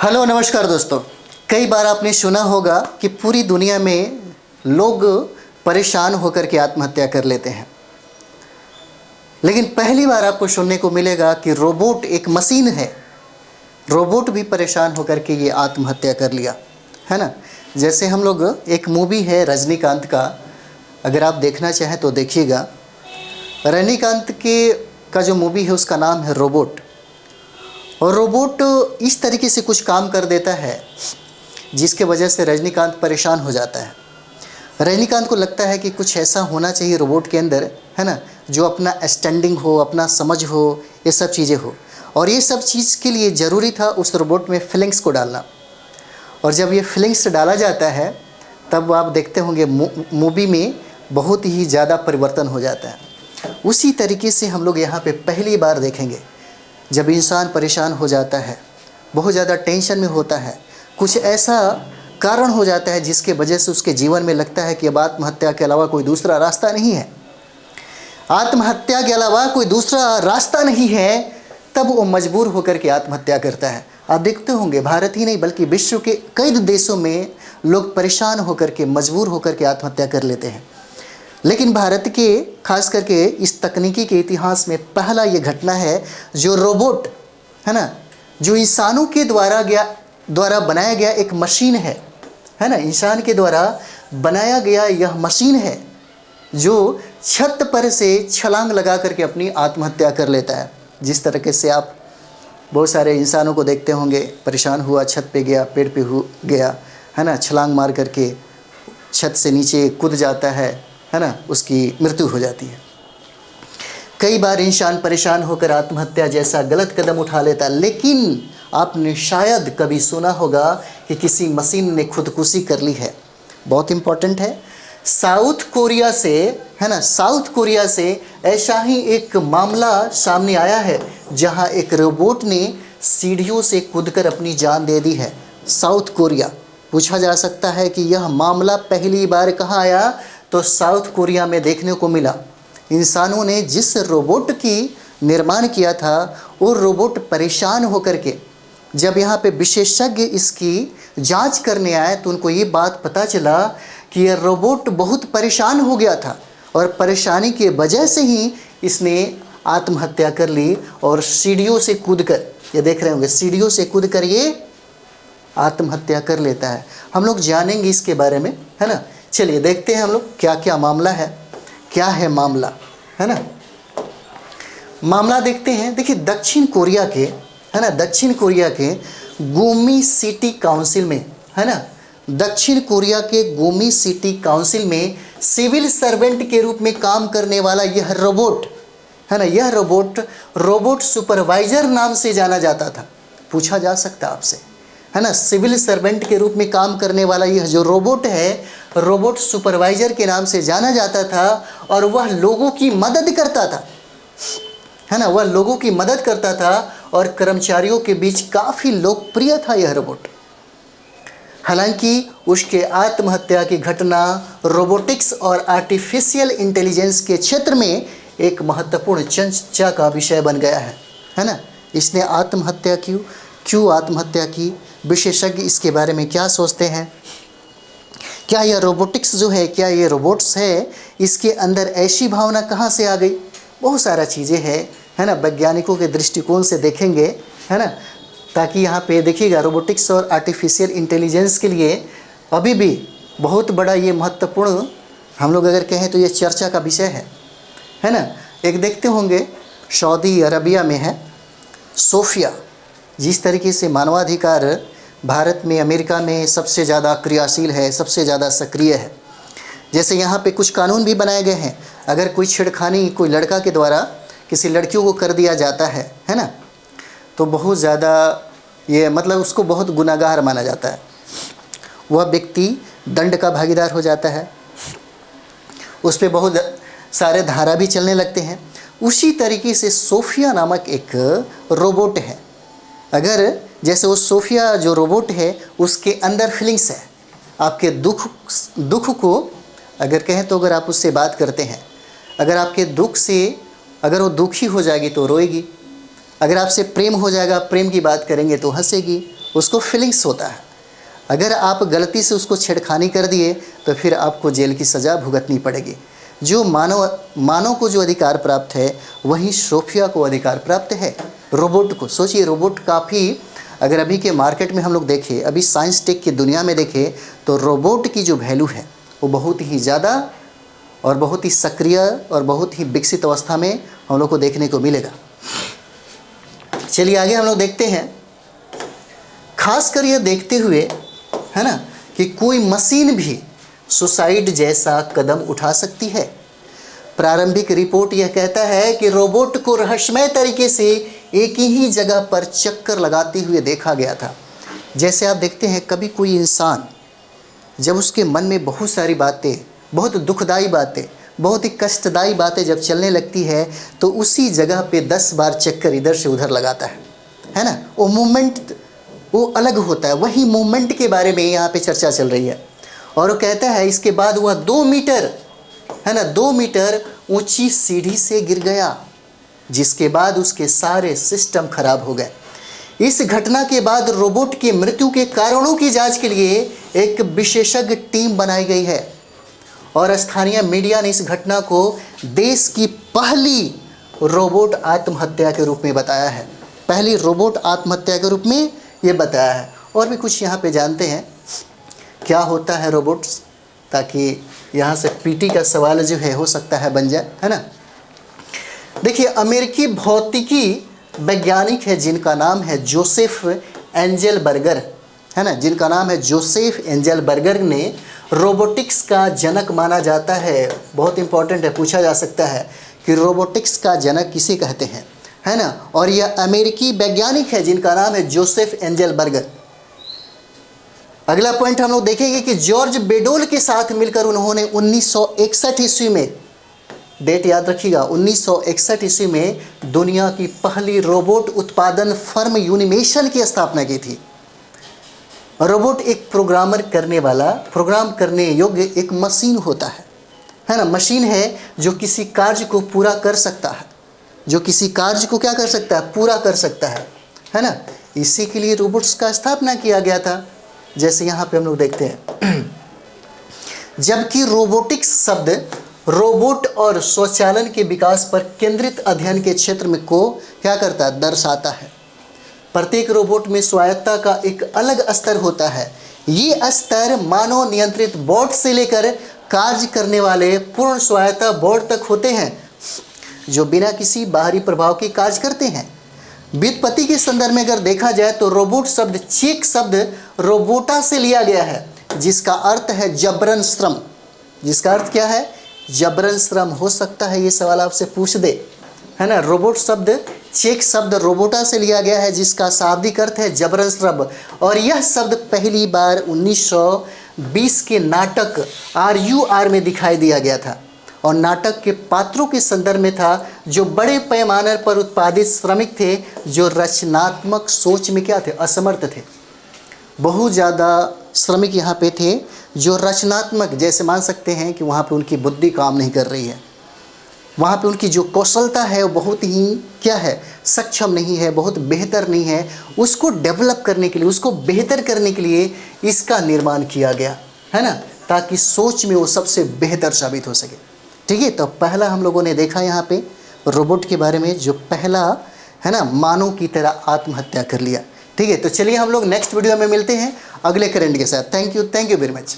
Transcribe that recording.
Hello नमस्कार दोस्तों। कई बार आपने सुना होगा कि पूरी दुनिया में लोग परेशान होकर के आत्महत्या कर लेते हैं, लेकिन पहली बार आपको सुनने को मिलेगा कि रोबोट एक मशीन है, रोबोट भी परेशान होकर के ये आत्महत्या कर लिया, है ना। जैसे हम लोग एक मूवी है रजनीकांत का, अगर आप देखना चाहें तो देखिएगा। रजनीकांत का जो मूवी है उसका नाम है रोबोट। और रोबोट इस तरीके से कुछ काम कर देता है जिसके वजह से रजनीकांत परेशान हो जाता है। रजनीकांत को लगता है कि कुछ ऐसा होना चाहिए रोबोट के अंदर, है ना, जो अपना स्टैंडिंग हो, अपना समझ हो, ये सब चीज़ें हो। और ये सब चीज़ के लिए ज़रूरी था उस रोबोट में फीलिंग्स को डालना। और जब ये फीलिंग्स डाला जाता है तब आप देखते होंगे मूवी में बहुत ही ज़्यादा परिवर्तन हो जाता है। उसी तरीके से हम लोग यहाँ पे पहली बार देखेंगे जब इंसान परेशान हो जाता है, बहुत ज़्यादा टेंशन में होता है, कुछ ऐसा कारण हो जाता है जिसके वजह से उसके जीवन में लगता है कि अब आत्महत्या के अलावा कोई दूसरा रास्ता नहीं है, आत्महत्या के अलावा कोई दूसरा रास्ता नहीं है, तब वो मजबूर होकर के आत्महत्या करता है। आप देखते होंगे भारत ही नहीं बल्कि विश्व के कई देशों में लोग परेशान होकर के, मजबूर होकर के आत्महत्या कर लेते हैं। लेकिन भारत के खास करके इस तकनीकी के इतिहास में पहला ये घटना है जो रोबोट, है ना, जो इंसानों के द्वारा बनाया गया एक मशीन है ना, इंसान के द्वारा बनाया गया यह मशीन है जो छत पर से छलांग लगा करके अपनी आत्महत्या कर लेता है। जिस तरीके से आप बहुत सारे इंसानों को देखते होंगे, परेशान हुआ, छत पे गया, पेड़ पे गया, है ना, छलांग मार करके छत से नीचे कूद जाता है ना, उसकी मृत्यु हो जाती है। कई बार इंसान परेशान होकर आत्महत्या जैसा गलत कदम उठा लेता है, लेकिन आपने शायद कभी सुना होगा कि किसी मशीन ने खुदकुशी कर ली है। बहुत इम्पोर्टेंट है। साउथ कोरिया से, है ना, साउथ कोरिया से ऐसा ही एक मामला सामने आया है जहां एक रोबोट ने सीढ़ियों से कूदकर अपनी जान दे दी है। South Korea. पूछा जा सकता है कि यह मामला पहली बार कहाँ आया, तो साउथ कोरिया में देखने को मिला। इंसानों ने जिस रोबोट की निर्माण किया था वो रोबोट परेशान होकर के जब यहाँ पे विशेषज्ञ इसकी जांच करने आए तो उनको ये बात पता चला कि यह रोबोट बहुत परेशान हो गया था और परेशानी की वजह से ही इसने आत्महत्या कर ली। और सीढ़ियों से कूदकर, ये देख रहे होंगे, सीढ़ियों से कूदकर ये आत्महत्या कर लेता है। हम लोग जानेंगे इसके बारे में, है ना। चलिए देखते हैं हम लोग क्या क्या मामला है, क्या है मामला, है ना। मामला देखते हैं। देखिए दक्षिण कोरिया के, है ना, दक्षिण कोरिया के गोमी सिटी काउंसिल में, है ना, दक्षिण कोरिया के गोमी सिटी काउंसिल में सिविल सर्वेंट के रूप में काम करने वाला यह रोबोट, है ना, यह रोबोट सुपरवाइजर नाम से जाना जाता था। पूछा जा सकता आपसे, है ना, सिविल सर्वेंट के रूप में काम करने वाला यह जो रोबोट है, रोबोट सुपरवाइजर के नाम से जाना जाता था और वह लोगों की मदद करता था, है ना, वह लोगों की मदद करता था और कर्मचारियों के बीच काफ़ी लोकप्रिय था यह रोबोट। हालांकि उसके आत्महत्या की घटना रोबोटिक्स और आर्टिफिशियल इंटेलिजेंस के क्षेत्र में एक महत्वपूर्ण चर्चा का विषय बन गया है ना। इसने आत्महत्या क्यों आत्महत्या की, विशेषज्ञ इसके बारे में क्या सोचते हैं, क्या यह रोबोटिक्स जो है, क्या ये रोबोट्स है, इसके अंदर ऐसी भावना कहाँ से आ गई। बहुत सारा चीज़ें हैं, है ना, वैज्ञानिकों के दृष्टिकोण से देखेंगे, है ना, ताकि यहाँ पे देखिएगा रोबोटिक्स और आर्टिफिशियल इंटेलिजेंस के लिए अभी भी बहुत बड़ा ये महत्वपूर्ण, हम लोग अगर कहें तो ये चर्चा का विषय है ना। एक देखते होंगे सऊदी अरबिया में है सोफिया। जिस तरीके से मानवाधिकार भारत में, अमेरिका में सबसे ज़्यादा क्रियाशील है, सबसे ज़्यादा सक्रिय है, जैसे यहाँ पे कुछ कानून भी बनाए गए हैं। अगर कोई छेड़खानी कोई लड़का के द्वारा किसी लड़कियों को कर दिया जाता है ना, तो बहुत ज़्यादा ये मतलब उसको बहुत गुनाहगार माना जाता है, वह व्यक्ति दंड का भागीदार हो जाता है, उस पर बहुत सारे धारा भी चलने लगते हैं। उसी तरीके से सोफिया नामक एक रोबोट है। अगर जैसे वो सोफिया जो रोबोट है उसके अंदर फीलिंग्स है, आपके दुख को अगर कहें तो अगर आप उससे बात करते हैं, अगर आपके दुख से अगर वो दुखी हो जाएगी तो रोएगी, अगर आपसे प्रेम हो जाएगा, प्रेम की बात करेंगे तो हंसेगी, उसको फीलिंग्स होता है। अगर आप गलती से उसको छेड़खानी कर दिए तो फिर आपको जेल की सज़ा भुगतनी पड़ेगी। जो मानव को जो अधिकार प्राप्त है वहीं सोफिया को अधिकार प्राप्त है, रोबोट को। सोचिए, रोबोट काफ़ी, अगर अभी के मार्केट में हम लोग देखें, अभी साइंस टेक की दुनिया में देखें, तो रोबोट की जो वैल्यू है वो बहुत ही ज़्यादा और बहुत ही सक्रिय और बहुत ही विकसित अवस्था में हम लोग को देखने को मिलेगा। चलिए आगे हम लोग देखते हैं। खासकर यह देखते हुए, है ना, कि कोई मशीन भी सुसाइड जैसा कदम उठा सकती है। प्रारंभिक रिपोर्ट यह कहता है कि रोबोट को रहस्यमय तरीके से एक ही जगह पर चक्कर लगाते हुए देखा गया था। जैसे आप देखते हैं, कभी कोई इंसान जब उसके मन में बहुत सारी बातें, बहुत दुखदाई बातें, बहुत ही कष्टदायी बातें जब चलने लगती है तो उसी जगह पे 10 बार चक्कर इधर से उधर लगाता है ना। वो मूवमेंट वो अलग होता है। वही मूवमेंट के बारे में यहाँ पे चर्चा चल रही है। और वो कहता है इसके बाद वह 2 मीटर, है ना, 2 मीटर ऊंची सीढ़ी से गिर गया, जिसके बाद उसके सारे सिस्टम खराब हो गए। इस घटना के बाद रोबोट की मृत्यु के कारणों की जांच के लिए एक विशेषज्ञ टीम बनाई गई है और स्थानीय मीडिया ने इस घटना को देश की पहली रोबोट आत्महत्या के रूप में बताया है। पहली रोबोट आत्महत्या के रूप में ये बताया है। और भी कुछ यहाँ पे जानते हैं क्या होता है रोबोट्स, ताकि यहाँ से पीटी का सवाल जो है हो सकता है बन जाए, है ना। देखिए, अमेरिकी भौतिकी वैज्ञानिक है जिनका नाम है जोसेफ एंजल बर्गर, है ना, जिनका नाम है जोसेफ एंजल बर्गर ने रोबोटिक्स का जनक माना जाता है। बहुत इंपॉर्टेंट है, पूछा जा सकता है कि रोबोटिक्स का जनक किसे कहते हैं, है ना। और यह अमेरिकी वैज्ञानिक है जिनका नाम है जोसेफ एंजल बर्गर। अगला पॉइंट हम लोग देखेंगे कि जॉर्ज बेडोल के साथ मिलकर उन्होंने 1961 ईस्वी में, डेट याद रखिएगा, 1961 ईस्वी में दुनिया की पहली रोबोट उत्पादन फर्म यूनिमेशन की स्थापना की थी। रोबोट एक प्रोग्राम करने योग्य एक मशीन होता है ना। मशीन है जो किसी कार्य को पूरा कर सकता है, जो किसी कार्य को क्या कर सकता है, पूरा कर सकता है ना। इसी के लिए रोबोट्स का स्थापना किया गया था। जैसे यहाँ पे हम लोग देखते हैं, जबकि रोबोटिक्स शब्द रोबोट और स्वचालन के विकास पर केंद्रित अध्ययन के क्षेत्र में को क्या करता है, दर्शाता है। प्रत्येक रोबोट में स्वायत्तता का एक अलग स्तर होता है। ये स्तर मानव नियंत्रित बोर्ड से लेकर कार्य करने वाले पूर्ण स्वायत्ता बोर्ड तक होते हैं, जो बिना किसी बाहरी प्रभाव के कार्य करते हैं। व्युत्पत्ति के संदर्भ में अगर देखा जाए तो रोबोट शब्द चेक शब्द रोबोटा से लिया गया है, जिसका अर्थ है जबरन श्रम। जिसका अर्थ क्या है, जबरन श्रम। हो सकता है ये सवाल आपसे पूछ दे, है ना। रोबोट शब्द चेक शब्द रोबोटा से लिया गया है, जिसका शाब्दिक अर्थ है जबरन श्रम। और यह शब्द पहली बार 1920 के नाटक RUR में दिखाई दिया गया था और नाटक के पात्रों के संदर्भ में था, जो बड़े पैमाने पर उत्पादित श्रमिक थे, जो रचनात्मक सोच में क्या थे, असमर्थ थे। बहुत ज़्यादा श्रमिक यहाँ पे थे जो रचनात्मक, जैसे मान सकते हैं कि वहाँ पे उनकी बुद्धि काम नहीं कर रही है, वहाँ पे उनकी जो कौशलता है वो बहुत ही क्या है, सक्षम नहीं है, बहुत बेहतर नहीं है। उसको डेवलप करने के लिए, उसको बेहतर करने के लिए इसका निर्माण किया गया, है ना, ताकि सोच में वो सबसे बेहतर साबित हो सके। ठीक है, तो पहला हम लोगों ने देखा यहाँ पे रोबोट के बारे में, जो पहला, है ना, मानव की तरह आत्महत्या कर लिया। ठीक है, तो चलिए हम लोग नेक्स्ट वीडियो में मिलते हैं अगले करंट के साथ। Thank you very much.